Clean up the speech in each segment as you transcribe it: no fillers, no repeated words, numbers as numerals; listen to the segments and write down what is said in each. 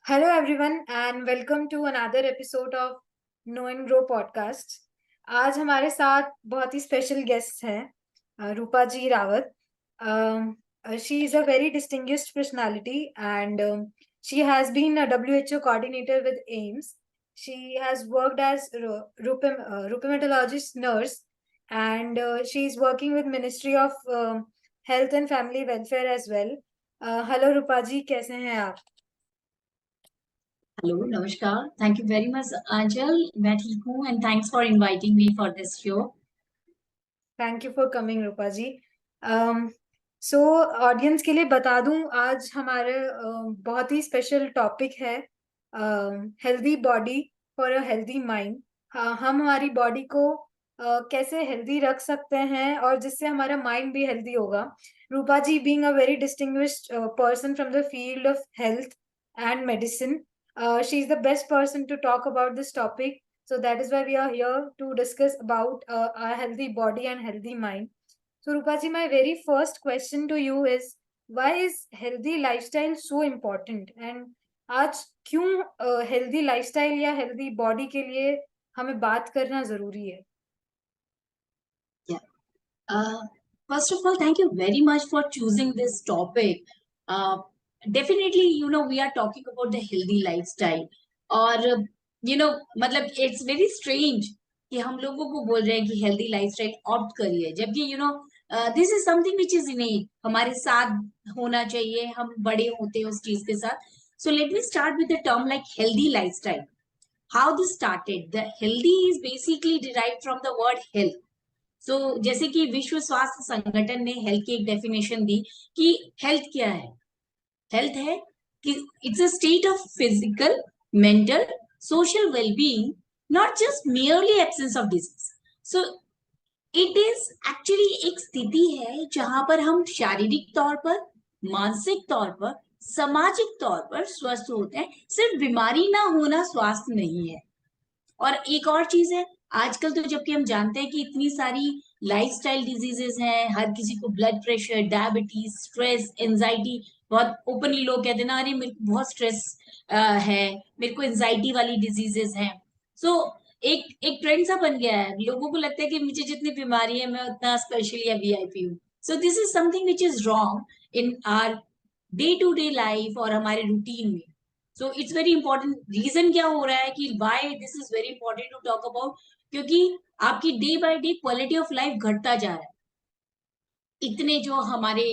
Hello, everyone, and welcome to another episode of Know and Grow podcast. आज हमारे साथ बहुत ही स्पेशल गेस्ट हैं रूपा जी Rawat. She is a very distinguished personality and she has been a WHO coordinator with AIMS. She has worked as rheumatologist nurse and she is working with Ministry of Health and Family Welfare as well. Hello रूपा जी, कैसे हैं आप? Hello नमस्कार thank you very much Aanchal मैं ठीक हूँ and thanks for inviting me for this show thank you for coming Roopa ji. So audience के लिए बता दूं, आज हमारे बहुत ही स्पेशल टॉपिक है healthy body for a healthy mind. हम हमारी बॉडी को कैसे हेल्दी रख सकते हैं और जिससे हमारा माइंड भी हेल्दी होगा. Rupa ji being a very distinguished person from the field of health and medicine, she is the best person to talk about this topic. So that is why we are here to discuss about a healthy body and healthy mind. So Rupa ji, my very first question to you is, why is healthy lifestyle so important? And आज क्यों healthy lifestyle या healthy body के लिए हमें बात करना जरूरी है? First of all thank you very much for choosing this topic definitely you know we are talking about the healthy lifestyle और यू नो मतलब इट्स वेरी स्ट्रेंज कि हम लोगों को बोल रहे हैं कि हेल्दी लाइफस्टाइल ऑप्ट करिए जबकि you know this is something which is इनेट हमारे साथ होना चाहिए हम बड़े होते हैं उस चीज के साथ. So let me start with the term like healthy lifestyle. How this started? The healthy is basically derived from the word health. So जैसे कि विश्व स्वास्थ्य संगठन ने हेल्थ की एक डेफिनेशन दी कि हेल्थ क्या है. हेल्थ है कि it's a state of physical mental social wellbeing, not just merely absence of disease. So it is actually एक स्थिति है जहां पर हम शारीरिक तौर पर, मानसिक तौर पर, सामाजिक तौर पर स्वस्थ होते हैं. सिर्फ बीमारी ना होना स्वास्थ्य नहीं है. और एक और चीज है, आजकल तो जबकि हम जानते हैं कि इतनी सारी लाइफस्टाइल डिजीजेस हैं, हर किसी को blood pressure, diabetes, stress, anxiety, बहुत ओपनली लोग कहते हैं ना, अरे मेरे को बहुत स्ट्रेस है, मेरे को एंजाइटी वाली डिजीजेस हैं. सो एक एक ट्रेंड सा बन गया है, लोगों को लगता है कि मुझे जितनी बीमारी है मैं उतना स्पेशल या वीआईपी हूँ. So this is something which is wrong in our day to day life और हमारे रूटीन में. So it's very important. Reason क्या हो रहा है कि why this is very important to talk about? क्योंकि आपकी day by day quality of life घटता जा रहा है. इतने जो हमारे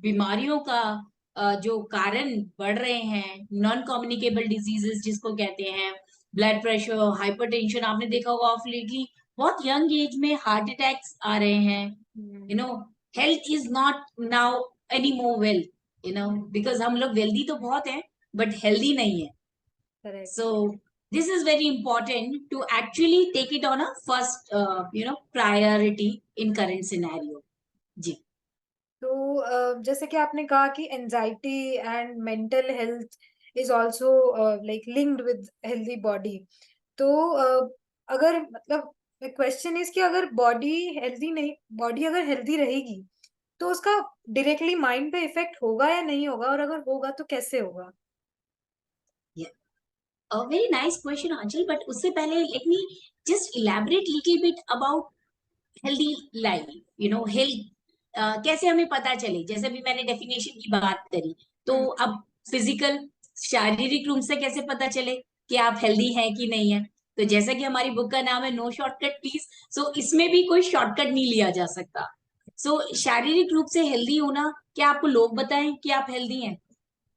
बीमारियों का जो कारण बढ़ रहे हैं, नॉन कम्युनिकेबल डिजीजेस जिसको कहते हैं, ब्लड प्रेशर, हाइपरटेंशन, आपने देखा होगा ऑफ लेटली बहुत यंग एज में हार्ट अटैक्स आ रहे हैं. You know health is not now any more well, you know because हम लोग वेल्दी तो बहुत हैं बट हेल्दी नहीं है. Correct. So this is very important to actually take it on a first priority in current scenario. जी. तो जैसे कि आपने कहा कि anxiety and mental health is also like linked with healthy body. तो अगर मतलब क्वेश्चन इज कि अगर बॉडी अगर हेल्दी रहेगी तो उसका डायरेक्टली माइंड पे इफेक्ट होगा या नहीं होगा, और अगर होगा तो कैसे होगा? A very nice question, Anchal. But उससे पहले let me just elaborate little bit about healthy life. You know, health कैसे हमें पता चले? जैसे भी मैंने डेफिनेशन की बात करी, तो हम्म. अब फिजिकल शारीरिक रूप से कैसे पता चले कि आप हेल्दी हैं कि नहीं है? तो हम्म. जैसा कि हमारी बुक का नाम है नो शॉर्टकट प्लीज, सो इसमें भी कोई शॉर्टकट नहीं लिया जा सकता. सो शारीरिक रूप से हेल्दी होना, क्या आपको लोग बताएं कि आप हेल्दी हैं,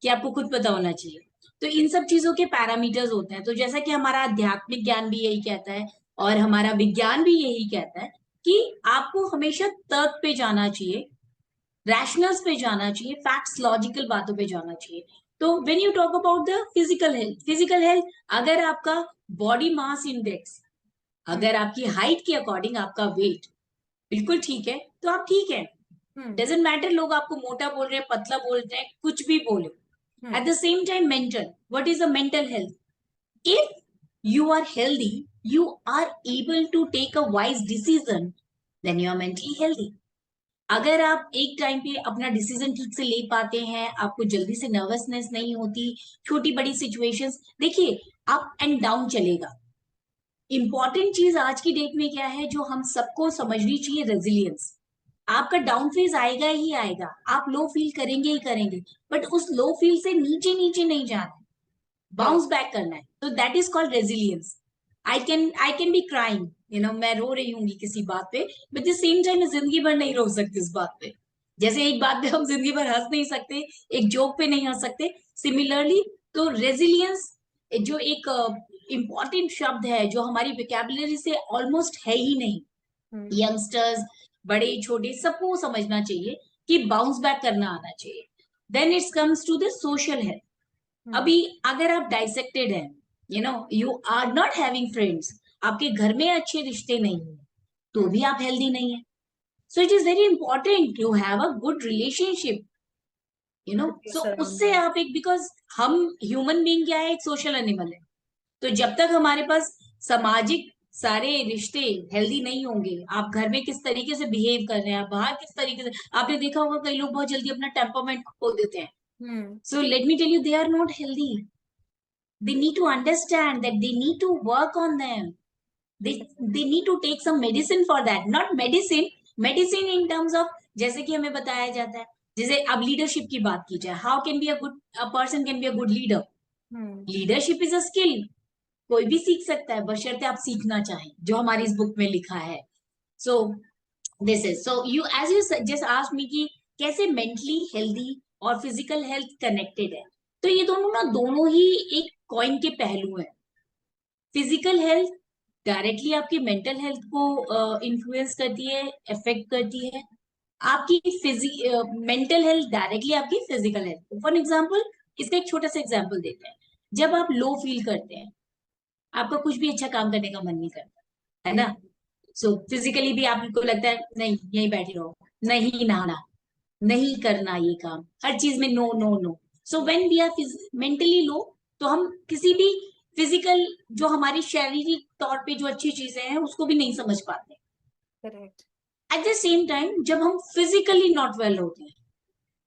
कि आपको खुद पता होना चाहिए? तो इन सब चीजों के पैरामीटर्स होते हैं. तो जैसा कि हमारा आध्यात्मिक ज्ञान भी यही कहता है और हमारा विज्ञान भी यही कहता है कि आपको हमेशा तर्क पे जाना चाहिए, रैशनल्स पे जाना चाहिए, फैक्ट्स लॉजिकल बातों पे जाना चाहिए. तो when you talk about the physical health, अगर आपका बॉडी मास इंडेक्स, हम्म. अगर आपकी हाइट के अकॉर्डिंग आपका वेट बिल्कुल ठीक है तो आप ठीक है. हम्म. डजेंट मैटर लोग आपको मोटा बोल रहे हैं, पतला बोल रहे हैं, कुछ भी बोले. हम्म. At the same time, mental. What is the mental health? If you are healthy, you are able to take a wise decision, then you are mentally healthy. अगर आप एक टाइम पे अपना डिसीजन ठीक से ले पाते हैं, आपको जल्दी से नर्वसनेस नहीं होती, छोटी बड़ी सिचुएशंस, देखिए अप एंड डाउन चलेगा। इंपॉर्टेंट चीज आज की डेट में क्या है जो हम सबको समझनी चाहिए, रेजिलियंस। आपका डाउन फेज आएगा ही आएगा, आप लो फील करेंगे ही करेंगे, बट उस लो फील से नीचे नीचे नहीं जाना है, करेक्ट। बाउंस बैक करना है, तो that is called resilience. I can be crying, मैं रो रही हूँ किसी बात पे, बट द सेम टाइम मैं जिंदगी भर नहीं रो सकती उस बात पे। जैसे एक बात पे हम जिंदगी भर हंस नहीं सकते, एक जोक पे नहीं हंस सकते, सिमिलरली तो रेजिलियंस जो एक इम्पॉर्टेंट शब्द है जो हमारी विकेबुलरी से ऑलमोस्ट है ही नहीं। हम्म। यंगस्टर्स, बड़े छोटे, सबको समझना चाहिए कि बाउंस बैक करना आना चाहिए। Then it's comes to the social health. Hmm. अभी अगर आप डाइसेक्टेड हैं, you are not having friends, आपके घर में अच्छे रिश्ते नहीं है, तो हम्म। भी आप हेल्दी नहीं है। So it is very important to have a good relationship, with your so उससे सराउंडिंग। आप एक, बिकॉज हम ह्यूमन बीइंग क्या है, एक सोशल एनिमल है। तो जब तक हमारे पास सामाजिक सारे रिश्ते हेल्दी नहीं होंगे, आप घर में किस तरीके से बिहेव कर रहे हैं, आप बाहर किस तरीके से, आपने देखा होगा कई लोग बहुत जल्दी अपना टेम्परमेंट खो देते हैं। Hmm. So let me tell you, they are not healthy. They need to understand that they need to work on them. They need to take some medicine for that, not medicine in terms of, जैसे कि हमें बताया जाता है, जैसे अब leadership की बात की जाए, how can be a person can be a good leader. Hmm. Leadership is a skill, कोई भी सीख सकता है बशर्ते आप सीखना चाहें, जो हमारी इस बुक में लिखा है। So this is, so you as you just asked me कि कैसे मेंटली हेल्दी और फिजिकल हेल्थ कनेक्टेड है, तो ये दोनों ना, दोनों ही एक कॉइन के पहलू हैं। फिजिकल हेल्थ डायरेक्टली आपकी मेंटल हेल्थ को इन्फ्लुएंस करती है, अफेक्ट करती है। आपकी मेंटल हेल्थ डायरेक्टली आपकी फिजिकल हेल्थ। फॉर एग्जाम्पल, इसका एक छोटा सा एग्जाम्पल देते हैं। जब आप लो फील करते हैं, आपका कुछ भी अच्छा काम करने का मन नहीं करता, है ना? सो फिजिकली भी आपको लगता है नहीं, यहीं बैठे रहो, नहीं नहाना, नहीं करना ये काम, हर चीज में no no no. So when we are mentally low, तो हम किसी भी फिजिकल, जो हमारी शारीरिक तौर पे जो अच्छी चीजें हैं उसको भी नहीं समझ पाते। Correct. Eight the same time जब हम फिजिकली नॉट वेल होते हैं,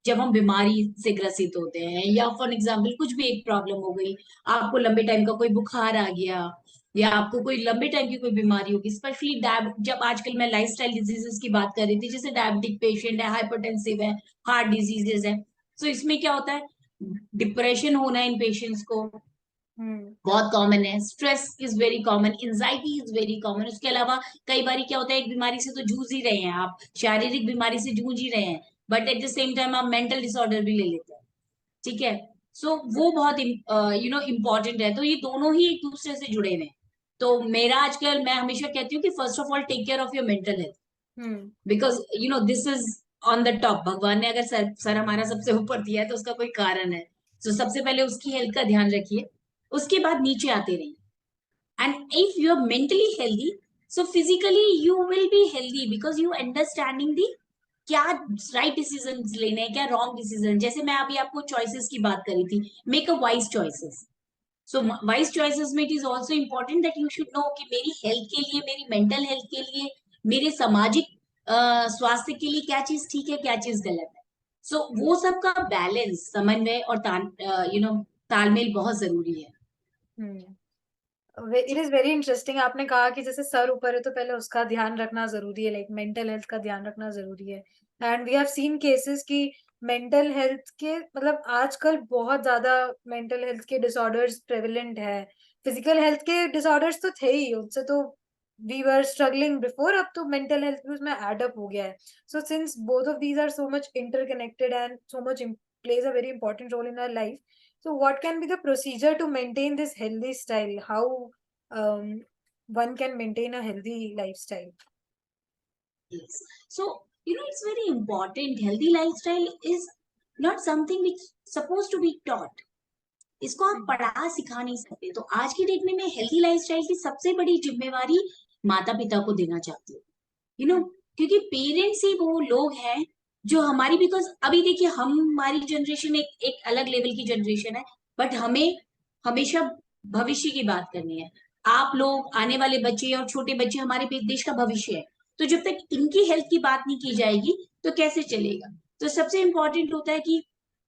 जब हम बीमारी से ग्रसित होते हैं, या फॉर एग्जाम्पल कुछ भी एक प्रॉब्लम हो गई, आपको लंबे टाइम का कोई बुखार आ गया, या आपको कोई लंबे टाइम की कोई बीमारी होगी, स्पेशली जब आजकल मैं लाइफस्टाइल डिजीजेस की बात कर रही थी, जैसे डायबिटिक पेशेंट है, हाइपरटेंसिव है, हार्ट डिजीजेस है। तो इसमें क्या होता है, डिप्रेशन होना इन पेशेंट्स को हम्म। बहुत कॉमन है, stress is very common, anxiety is very common. उसके अलावा कई बार क्या होता है, एक बीमारी से तो जूझ ही रहे हैं आप, शारीरिक बीमारी से जूझ ही रहे हैं, but at the same time आप मेंटल डिसऑर्डर भी ले लेते हैं। ठीक है? सो वो बहुत इम्पोर्टेंट है, तो ये दोनों ही एक दूसरे से जुड़े हुए हैं। तो मेरा आजकल, मैं हमेशा कहती हूँ कि first of all take care of your mental health, hmm. Because this is on the top. भगवान ने अगर सर हमारा सबसे ऊपर दिया है तो उसका कोई कारण है। तो सबसे पहले उसकी हेल्थ का ध्यान रखिए, उसके बाद नीचे आते रहिए। And if you are mentally healthy, so physically you will be healthy because you understanding the क्या राइट डिसीजन लेने हैं, क्या रॉन्ग डिसीजन। जैसे मैं अभी आपको चॉइसेस की बात करी थी, make a wise choices. So wise choices में it is also important that you should know कि मेरी हेल्थ के लिए, मेरी मेंटल हेल्थ के लिए, मेरे सामाजिक स्वास्थ्य के लिए क्या चीज ठीक है, क्या चीज गलत है। सो वो सब का बैलेंस, समन्वय और तालमेल बहुत जरूरी है। Hmm. It is very interesting. आपने कहा कि जैसे सर ऊपर है तो पहले उसका ध्यान रखना जरूरी है, लाइक मेंटल हेल्थ का ध्यान रखना जरूरी है। And we have seen cases की मेंटल हेल्थ के मतलब आजकल बहुत ज्यादा मेंटल हेल्थ के डिसऑर्डर्स प्रेवलेंट है। फिजिकल हेल्थ के डिसऑर्डर्स तो थे ही, उससे तो वी वर स्ट्रगलिंग बिफोर, अब तो मेंटल हेल्थ भी उसमें एड अप हो गया है। So since both of these are so much interconnected and so much plays a very important role in our life. So, what can be the procedure to maintain this healthy style? How um, one can maintain a healthy lifestyle? Yes. So, it's very important. Healthy lifestyle is not something which supposed to be taught. इसको आप Hmm. पढ़ा सिखा नहीं सकते। तो आज की date में मैं हेल्दी लाइफस्टाइल की सबसे बड़ी जिम्मेवारी माता पिता को देना चाहती हूँ। You know Hmm. क्योंकि पेरेंट्स ही वो लोग हैं जो हमारी, बिकॉज अभी देखिए हमारी जनरेशन एक अलग लेवल की जनरेशन है, बट हमें हमेशा भविष्य की बात करनी है। आप लोग, आने वाले बच्चे और छोटे बच्चे हमारे देश का भविष्य है। तो जब तक इनकी हेल्थ की बात नहीं की जाएगी, तो कैसे चलेगा? तो सबसे इंपॉर्टेंट होता है कि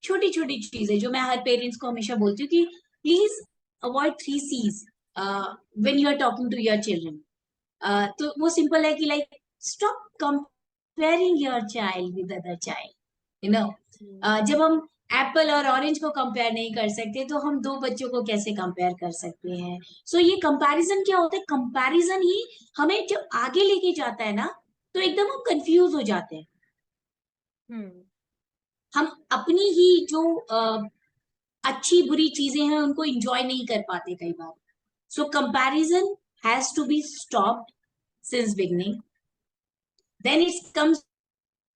छोटी छोटी चीजें, जो मैं हर पेरेंट्स को हमेशा बोलती हूँ कि please avoid 3 C's when you are talking to your children. तो वो सिंपल है कि like stop comparing your child with other child, you know. जब हम एप्पल और ऑरेंज को कंपेयर नहीं कर सकते तो हम दो बच्चों को कैसे कंपेयर कर सकते हैं? सो ये कंपैरिजन क्या होता है? कंपैरिजन ही हमें जब आगे लेके जाता है ना, तो एकदम हम कंफ्यूज हो जाते हैं। हम अपनी ही जो अच्छी बुरी चीजें हैं उनको एंजॉय नहीं कर पाते कई बार। So comparison has to be stopped since beginning. Then it comes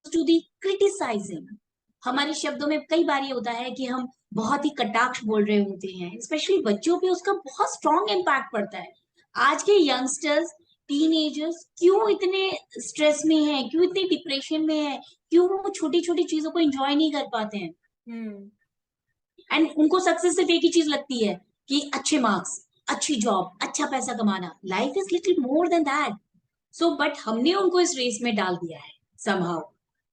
to the criticising. हमारे शब्दों में कई बार ये होता है कि हम बहुत ही कटाक्ष बोल रहे होते हैं, स्पेशली बच्चों पे उसका बहुत स्ट्रॉन्ग इम्पैक्ट पड़ता है। आज के यंगस्टर्स, टीनेजर्स क्यों इतने स्ट्रेस में हैं, क्यों इतने डिप्रेशन में हैं, क्यों वो छोटी छोटी चीजों को एंजॉय नहीं कर पाते हैं? एंड उनको सक्सेस सिर्फ एक ही चीज लगती है कि अच्छे मार्क्स, अच्छी जॉब, अच्छा पैसा कमाना। Life is little more than that. So but हमने उनको इस रेस में डाल दिया है समहाउ।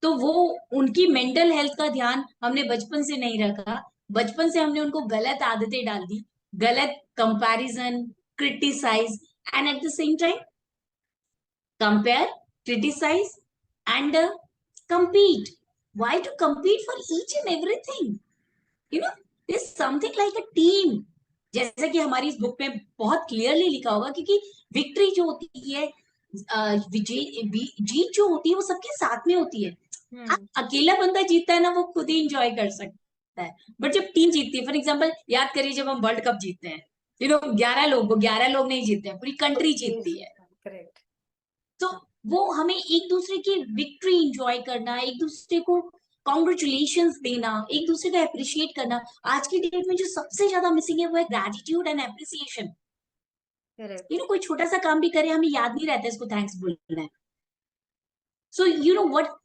तो वो उनकी मेंटल हेल्थ का ध्यान हमने बचपन से नहीं रखा। बचपन से हमने उनको गलत आदतें डाल दी, गलत comparison, criticize, and at the same time compare, criticize, and compete. Why to compete for each and everything? You know, there's something like a team. जैसे कि हमारी इस बुक में बहुत क्लियरली लिखा होगा, क्योंकि विक्ट्री जो होती है, विजय, जीत जो होती है वो सबके साथ में होती है। अकेला बंदा जीतता है ना, वो खुद ही इंजॉय कर सकता है। बट जब टीम जीतती है, फॉर एग्जाम्पल याद करिए जब हम वर्ल्ड कप जीतते हैं, 11 लोग नहीं जीतते हैं, पूरी कंट्री जीतती है। करेक्ट। तो वो हमें एक दूसरे की विक्ट्री एंजॉय करना, एक दूसरे को कॉन्ग्रेचुलेशंस देना, एक दूसरे का अप्रिशिएट करना। आज की डेट में जो सबसे ज्यादा मिसिंग है वो है ग्रेटिट्यूड एंड अप्रिसिएशन। कोई छोटा सा काम भी करे, हमें याद नहीं रहता इसको थैंक्स बोलना है। So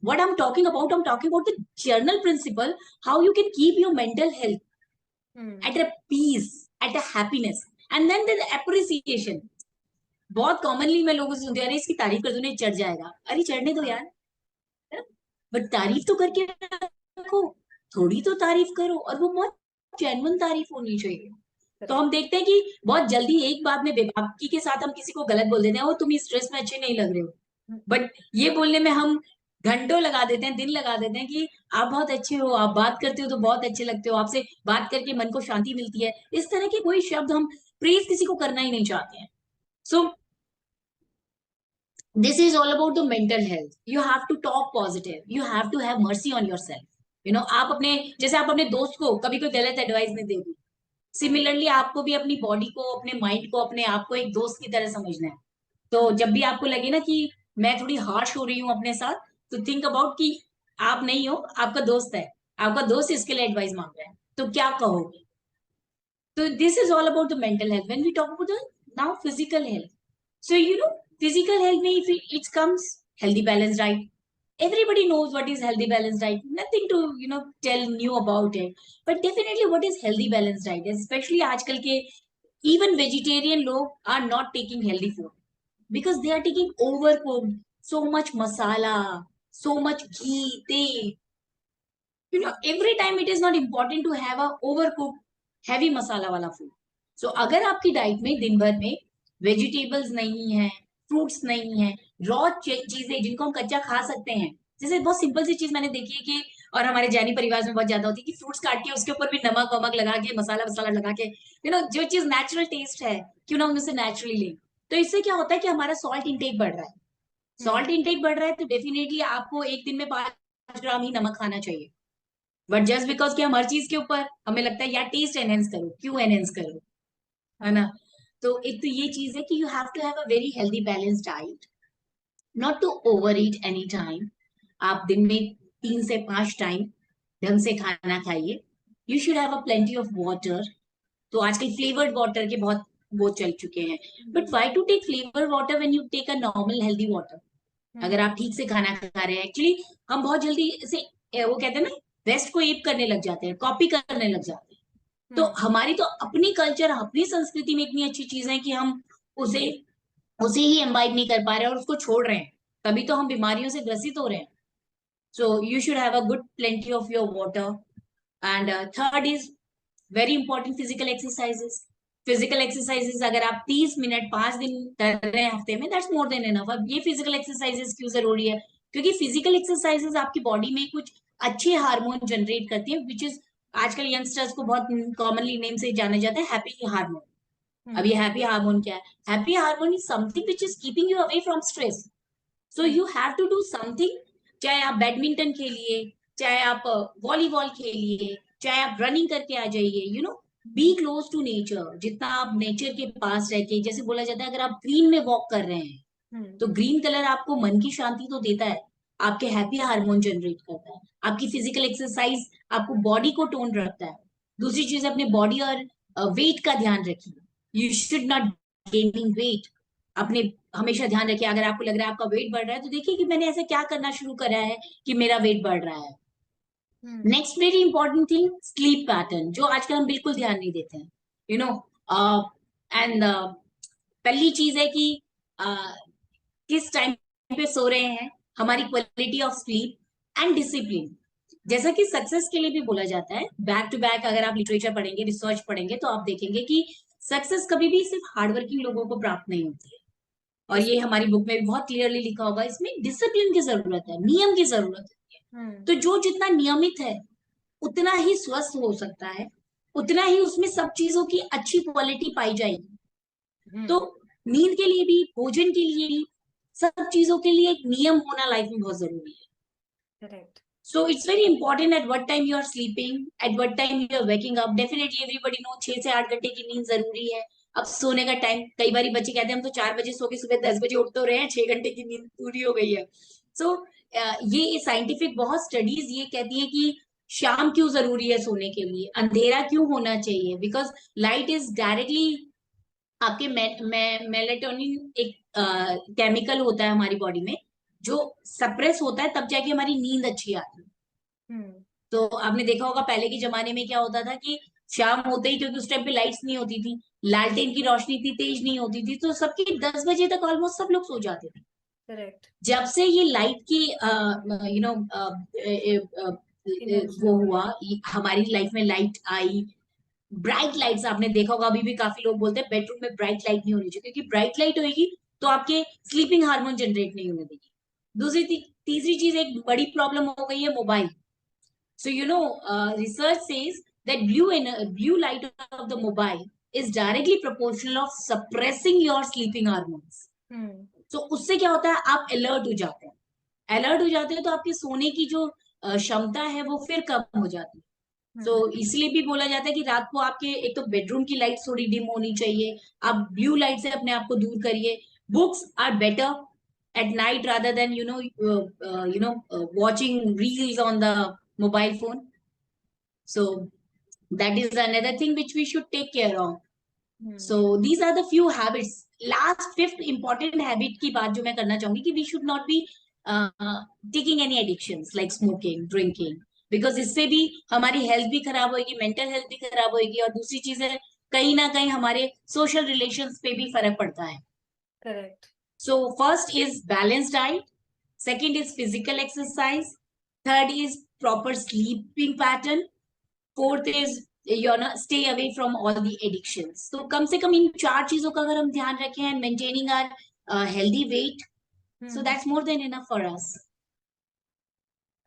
what I'm talking about? I'm talking about the journal principle, how you can keep your mental health at a peace, at a happiness, and then the appreciation. बहुत कॉमनली मैं लोगों से सुनती हूँ, अरे इसकी तारीफ कर दो नहीं चढ़ जाएगा। अरे चढ़ने दो यार, बट तारीफ तो करके रखो, थोड़ी तो तारीफ करो, और वो बहुत जेन्युइन तारीफ होनी चाहिए। तो हम देखते हैं कि बहुत जल्दी एक बात में बेबाकी के साथ हम किसी को गलत बोल देते हैं, और तुम इस ड्रेस में अच्छे नहीं लग रहे हो। बट ये बोलने में हम घंटों लगा देते हैं, दिन लगा देते हैं कि आप बहुत अच्छे हो, आप बात करते हो तो बहुत अच्छे लगते हो, आपसे बात करके मन को शांति मिलती है। इस तरह के कोई शब्द हम प्रेज किसी को करना ही नहीं चाहते हैं। सो this is all about the mental health. You have to talk positive, you have to have mercy on yourself. आप अपने, जैसे आप अपने दोस्त को कभी कोई गलत एडवाइस नहीं देगी, सिमिलरली आपको भी अपनी बॉडी को, अपने माइंड को, अपने आप को एक दोस्त की तरह समझना है। तो जब भी आपको लगे ना कि मैं थोड़ी हार्श हो रही हूँ अपने साथ, तो थिंक अबाउट कि आप नहीं हो, आपका दोस्त है, आपका दोस्त इसके लिए एडवाइस मांग रहा है, तो क्या कहोगे? तो this is all about the mental health. When we talk about the now physical health, so physical health में if it comes healthy balanced diet. Everybody knows what is healthy balanced diet, nothing to tell new about it. But definitely what is healthy balanced diet, especially आजकल के even vegetarian लोग are not taking healthy food because they are taking overcooked, so much masala, so much ghee, every time it is not important to have a overcooked heavy masala वाला food. So अगर आपकी diet में दिन भर में vegetables नहीं है, fruits नहीं है, रॉ चीजें जिनको हम कच्चा खा सकते हैं, जैसे बहुत सिंपल सी चीज मैंने देखी है कि, और हमारे जैनी परिवार में बहुत ज्यादा होती है कि फ्रूट्स काट के उसके ऊपर भी नमक वमक लगा के, मसाला वसाला लगा के, जो चीज नेचुरल टेस्ट है, क्यों ना हम उसे नेचुरली लें। तो इससे क्या होता है कि हमारा सॉल्ट इंटेक बढ़ रहा है। सॉल्ट इंटेक बढ़ रहा है तो डेफिनेटली आपको एक दिन में 5 ग्राम ही नमक खाना चाहिए। बट जस्ट बिकॉज कि हम हर चीज के ऊपर हमें लगता है यार टेस्ट एनहेंस करो, क्यों एनहेंस करो, है ना? तो एक तो ये चीज है कि you have to have a very healthy balance diet, not to overeat any time. आप दिन में 3 से 5 टाइम ढंग से खाना खाइए। You should have a plenty of water. तो आजकल फ्लेवर्ड वाटर के बहुत वो चल चुके हैं, but why to take flavoured water when you take a normal healthy water? अगर आप ठीक से खाना खा रहे हैं, एक्चुअली हम बहुत जल्दी से वो कहते हैं ना, वेस्ट को एप करने लग जाते हैं, कॉपी करने लग जाते हैं। तो हमारी तो अपनी कल्चर, अपनी संस्कृति में इतनी अच्छी चीज है कि हम उसे उसे ही एम्बाइब नहीं कर पा रहे और उसको छोड़ रहे हैं, तभी तो हम बीमारियों से ग्रसित हो रहे हैं। So you should have a good plenty of your water. And third is very important, physical exercises. Physical exercises अगर आप 30 मिनट 5 दिन कर रहे हैं हफ्ते में, दैट्स मोर देन इनफ. अब ये फिजिकल एक्सरसाइजेस क्यों जरूरी है? क्योंकि फिजिकल एक्सरसाइजेस आपकी बॉडी में कुछ अच्छे हार्मोन जनरेट करती है, विच इज आजकल यंगस्टर्स को बहुत कॉमनली नेम से जाना जाता है हैप्पी हार्मोन. अब ये हैप्पी हार्मोन क्या है? Happy hormone is something which is keeping you away from stress. So you have to do something. चाहे आप बैडमिंटन खेलिए, चाहे आप वॉलीबॉल खेलिए, चाहे आप रनिंग करके आ जाइए, you know, be close to nature. जितना आप नेचर के पास रह के, जैसे बोला जाता है अगर आप ग्रीन में वॉक कर रहे हैं तो ग्रीन कलर आपको मन की शांति तो देता है, आपके हैप्पी हार्मोन जनरेट करता है. आपकी फिजिकल एक्सरसाइज आपको बॉडी को टोन रखता है. दूसरी चीज, अपने बॉडी और वेट का ध्यान रखिए. You should not gaining weight. अपने हमेशा ध्यान रखिए, अगर आपको लग रहा है आपका वेट बढ़ रहा है तो देखिए कि मैंने ऐसा क्या करना शुरू करा है कि मेरा वेट बढ़ रहा है. Next very important thing, sleep pattern, जो आजकल हम बिल्कुल ध्यान नहीं देते हैं, यू नो. एंड पहली चीज है कि किस टाइम पे सो रहे हैं, हमारी quality of sleep and discipline. जैसा कि सक्सेस के लिए भी बोला जाता है, बैक टू बैक अगर आप लिटरेचर पढ़ेंगे, रिसर्च पढ़ेंगे, तो आप देखेंगे कि सक्सेस कभी भी सिर्फ हार्डवर्किंग लोगों को प्राप्त नहीं होती है. और ये हमारी बुक में भी बहुत क्लियरली लिखा होगा, इसमें डिसिप्लिन की जरूरत है, नियम की जरूरत है. तो जो जितना नियमित है उतना ही स्वस्थ हो सकता है, उतना ही उसमें सब चीजों की अच्छी क्वालिटी पाई जाएगी. तो नींद के लिए भी, भोजन के लिए भी, सब चीजों के लिए एक नियम होना लाइफ में बहुत जरूरी है. Correct. So it's very important at what time you are sleeping, at what time you are waking up. Definitely everybody know 6 से 8 घंटे की नींद जरूरी है. अब सोने का टाइम, कई बार बच्चे कहते हैं हम तो 4 बजे सो के सुबह 10 बजे उठ तो रहे हैं, 6 घंटे की नींद पूरी हो गई है. सो ये साइंटिफिक बहुत स्टडीज ये कहती है कि शाम क्यों जरूरी है सोने के लिए, अंधेरा क्यों होना चाहिए, बिकॉज लाइट इज डायरेक्टली आपके मेलेटोनिन एक केमिकल होता है हमारी बॉडी में, जो सप्रेस होता है तब जाके हमारी नींद अच्छी आती है. तो आपने देखा होगा पहले के जमाने में क्या होता था कि शाम होते ही, क्योंकि उस टाइम पे लाइट्स नहीं होती थी, लालटेन की रोशनी थी, तेज नहीं होती थी, तो सबकी 10 बजे तक ऑलमोस्ट सब लोग सो जाते थे. करेक्ट. जब से ये लाइट की यू नो वो हुआ, हमारी लाइफ में लाइट आई, ब्राइट लाइट्स. आपने देखा होगा अभी भी काफी लोग बोलते हैं बेडरूम में ब्राइट लाइट नहीं होनी चाहिए, क्योंकि ब्राइट लाइट होगी तो आपके स्लीपिंग हार्मोन जनरेट नहीं होने देगी. दूसरी तीसरी चीज, एक बड़ी प्रॉब्लम हो गई है mobile. So you know, research says that blue light of the mobile is directly proportional of suppressing your sleeping hormones. So उससे क्या होता है, आप अलर्ट हो जाते हैं. अलर्ट हो जाते हैं तो आपके सोने की जो क्षमता है वो फिर कम हो जाती है. तो इसलिए भी बोला जाता है कि रात को आपके एक तो बेडरूम की लाइट थोड़ी डिम होनी चाहिए, आप ब्लू लाइट से अपने आप को दूर करिए. Books are better at night rather than watching reels on the mobile phone. So that is another thing which we should take care of. So these are the few habits. Last fifth important habit की बात जो मैं करना चाहूंगी कि we should not be taking any addictions like smoking, drinking, because इससे भी हमारी हेल्थ भी खराब होगी, मेंटल हेल्थ भी खराब होगी, और दूसरी चीज है कहीं ना कहीं हमारे सोशल रिलेशंस पे भी फर्क पड़ता है. Correct. So first is balanced diet, second is physical exercise, third is proper sleeping pattern, fourth is stay away from all the addictions. तो कम से कम इन 4 चीजों का अगर हम ध्यान रखें and maintaining our healthy weight, so that's more than enough for us.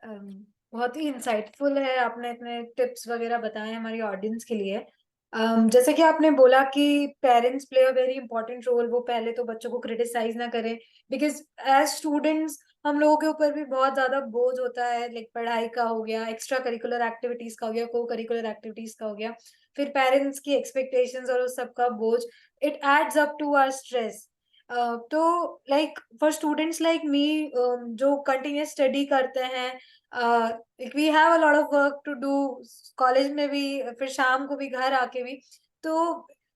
बहुत ही insightful है, आपने इतने टिप्स वगैरह बताए हमारी ऑडियंस के लिए. जैसे कि आपने बोला कि parents play a very important role. वो पहले तो बच्चों को क्रिटिसाइज ना करें, बिकॉज एज स्टूडेंट्स हम लोगों के ऊपर भी बहुत ज्यादा बोझ होता है. लाइक पढ़ाई का हो गया, एक्स्ट्रा करिकुलर एक्टिविटीज का हो गया, को करिकुलर एक्टिविटीज का हो गया, फिर पेरेंट्स की एक्सपेक्टेशंस और उस सबका बोझ, it adds up to our stress. तो like for students like me जो कंटिन्यूस स्टडी करते हैं, we have a lot of work to do, college में भी, फिर शाम को भी, घर आके भी. तो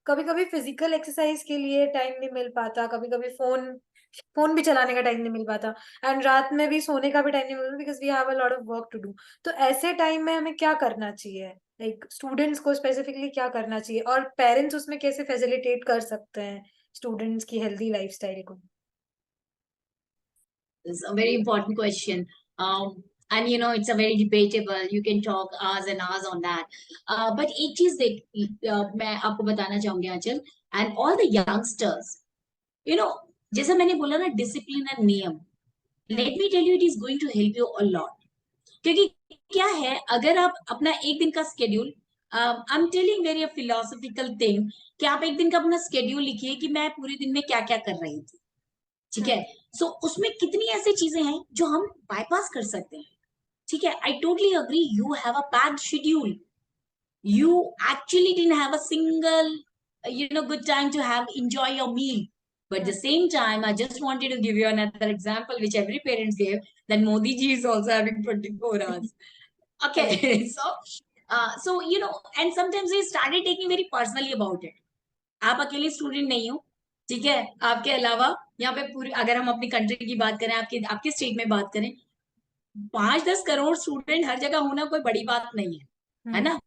कभी कभी फिजिकल एक्सरसाइज के लिए टाइम नहीं मिल पाता, कभी कभी फोन फोन भी चलाने का टाइम नहीं मिल पाता, एंड रात में भी सोने का भी टाइम नहीं मिलता, because we have a lot of work to do. तो ऐसे टाइम में हमें क्या करना चाहिए, लाइक स्टूडेंट्स को स्पेसिफिकली क्या करना चाहिए, और पेरेंट्स उसमें कैसे फैसिलिटेट कर सकते हैं स्टूडेंट्स की हेल्दी लाइफस्टाइल को? It's a very important question. and it's a very debatable, you can talk hours and hours on that. But एक चीज देख मैं आपको बताना चाहूंगी आंचल, and all the youngsters, you know जैसा मैंने बोला ना, डिसिप्लिन एंड नियम, let me tell you, it is going to help you a lot. क्योंकि क्या है, अगर आप अपना एक दिन का schedule, I am telling very a philosophical thing, कि आप एक दिन का अपना स्केड्यूल लिखिए कि मैं पूरे दिन में क्या क्या कर रही थी. ठीक है. सो उसमें कितनी ऐसी चीजें हैं जो हम बाईपास कर सकते हैं. ठीक है. I totally agree, you have a packed schedule, you actually didn't have a single good time to have enjoy your meal. But at the same time, I just wanted to give you another example which every parents gave, that Modi ji is also having 24 hours. Okay. So and sometimes they started taking very personally about it. आप अकेले student नहीं हो. ठीक है. आपके अलावा यहाँ पे पूरी, अगर हम अपनी कंट्री की बात करें, आपके आपके स्टेट में बात करें, 5-10 करोड़ स्टूडेंट हर जगह होना कोई बड़ी बात नहीं है ना.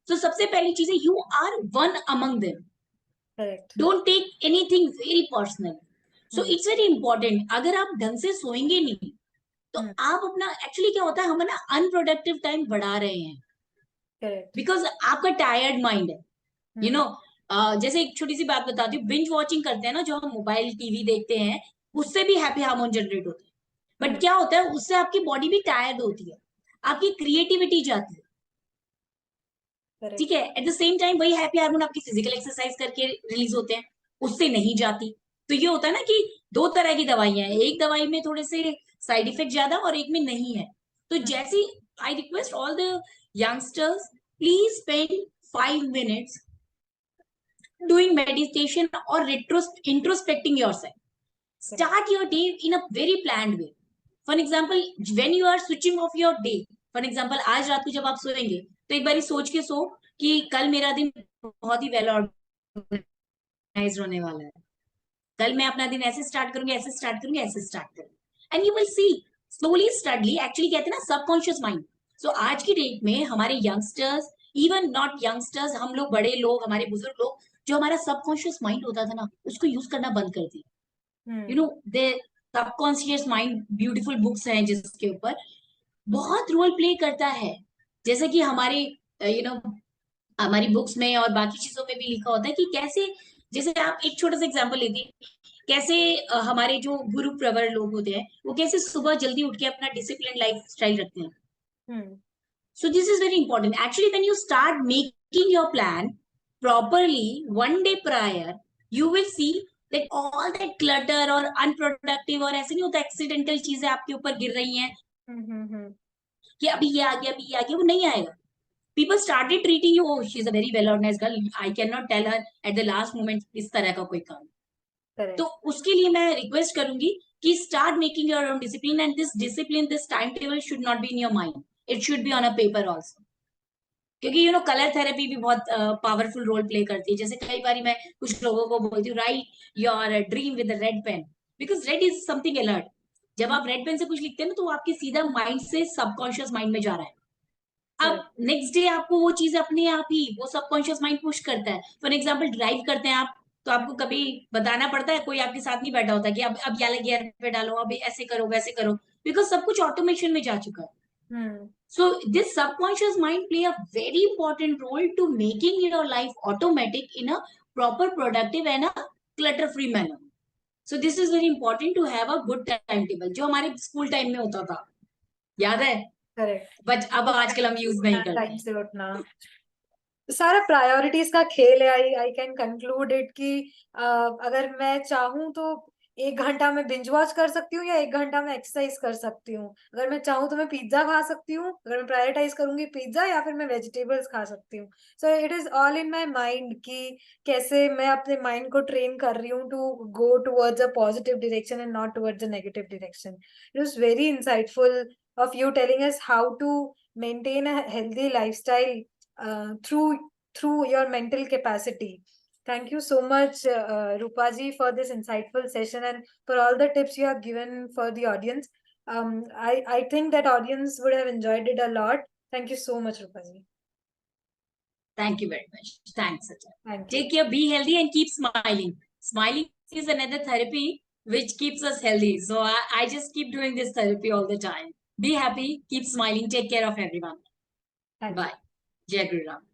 तो सबसे पहली चीज है, you are one among them. Correct. Don't take anything very personal. So it's very important. अगर आप ढंग से सोएंगे नहीं, तो आप अपना, एक्चुअली क्या होता है, हम ना अनप्रोडक्टिव टाइम बढ़ा रहे हैं. करेक्ट. बिकॉज आपका टायर्ड माइंड है. यू नो जैसे एक छोटी सी बात बताती हूँ, बिंज वॉचिंग करते हैं ना, जो हम मोबाइल टीवी देखते हैं, उससे भी हैप्पी हार्मोन जनरेट होते हैं. बट क्या होता है, उससे आपकी बॉडी भी टायर्ड होती है, आपकी क्रिएटिविटी जाती है. ठीक है. एट द सेम टाइम वही हैप्पी हार्मोन आपकी फिजिकल एक्सरसाइज करके रिलीज होते हैं, उससे नहीं जाती. तो ये होता है ना कि दो तरह की दवाइयां हैं, एक दवाई में थोड़े से साइड इफेक्ट ज्यादा और एक में नहीं है. तो जैसे I request all the youngsters, please spend 5 minutes doing meditation or introspecting yourself. Start your day in a very planned way. For example, when you are switching off your day, for example, आज रात को जब आप सोएंगे, तो एक बार सोच के सो कि कल मेरा दिन बहुत ही वेल ऑर्गेनाइज्ड होने वाला है. कल मैं अपना दिन ऐसे स्टार्ट करूंगी, ऐसे स्टार्ट करूंगी, ऐसे स्टार्ट करूंगी. And you will see slowly steadily, actually कहते हैं ना सबकॉन्शियस माइंड. सो आज की डेट में हमारे यंगस्टर्स, इवन नॉट यंगस्टर्स, हम लोग बड़े लोग, हमारे बुजुर्ग लोग, जो हमारा सबकॉन्शियस माइंड होता था ना, उसको यूज करना बंद कर दिया. दे सबकॉन्शियस माइंड, ब्यूटीफुल बुक्स हैं जिसके ऊपर बहुत रोल प्ले करता है. जैसे कि हमारे हमारी बुक्स में और बाकी चीजों में भी लिखा होता है कि कैसे, जैसे आप एक छोटा सा एग्जांपल लेती, कैसे हमारे जो गुरु प्रवर लोग होते हैं, वो कैसे सुबह जल्दी उठ के अपना डिसिप्लिन लाइफ स्टाइल रखते हैं. सो this is very important. Actually when you start making your plan properly 1 day prior, you will see that all that clutter और unproductive और ऐसे नहीं होता, एक्सीडेंटल चीजें आपके ऊपर गिर रही हैं कि अभी ये आ गया, अभी ये आ गया, वो नहीं आएगा. People started treating you, oh, she's a very well organized girl, I cannot tell her at the last moment इस तरह का कोई काम. तो उसके लिए मैं रिक्वेस्ट करूंगी कि start making your own discipline, and this discipline, this timetable should not be in your mind, it should be on a paper also. क्योंकि कलर थेरेपी भी बहुत पावरफुल रोल प्ले करती है. जैसे कई बार मैं कुछ लोगों को बोलती हूँ, write your dream with red pen, because red is something alert. जब आप रेड पेन से कुछ लिखते हैं ना, तो आपके सीधा माइंड से सबकॉन्शियस माइंड में जा रहा है. अब नेक्स्ट डे आपको वो चीज अपने आप ही, वो सबकॉन्शियस माइंड पुश करता है. फॉर एग्जाम्पल, ड्राइव करते हैं आप, तो आपको कभी बताना पड़ता है, कोई आपके साथ नहीं बैठा होता कि अब ये गियर पे डालो, अब ऐसे करो, वैसे करो, बिकॉज सब कुछ ऑटोमेशन में जा चुका है. So this subconscious mind play a very important role to making your life automatic in a proper, productive and a clutter-free manner. So this is very important to have a good timetable. जो हमारे school time में होता था, याद है? Correct. But अब आजकल हम यूज नहीं करते. टाइम से उठना, सारा प्रायोरिटीज का खेल है. आई कैन कंक्लूड इट कि अगर मैं चाहूँ तो 1 घंटा में बिंज वॉच कर सकती हूँ, या 1 घंटा में एक्सरसाइज कर सकती हूँ. अगर मैं चाहूँ तो मैं पिज्जा खा सकती हूँ, अगर मैं प्रायोरिटाइज करूंगी पिज्जा, या फिर मैं वेजिटेबल्स खा सकती हूँ. सो it is all in my mind कि कैसे मैं अपने माइंड को ट्रेन कर रही हूँ to go towards a positive direction and not towards a negative direction. It was very insightful of you telling us how to maintain a healthy lifestyle through your mental capacity. Thank you so much, Rupa ji, for this insightful session and for all the tips you have given for the audience. I think that audience would have enjoyed it a lot. Thank you so much, Rupa ji. Thank you very much. Thanks, Sajja. Thank you. Take care, be healthy and keep smiling. Smiling is another therapy which keeps us healthy. So I just keep doing this therapy all the time. Be happy, keep smiling, take care of everyone. Thank you. Bye. Jai Guru Ram.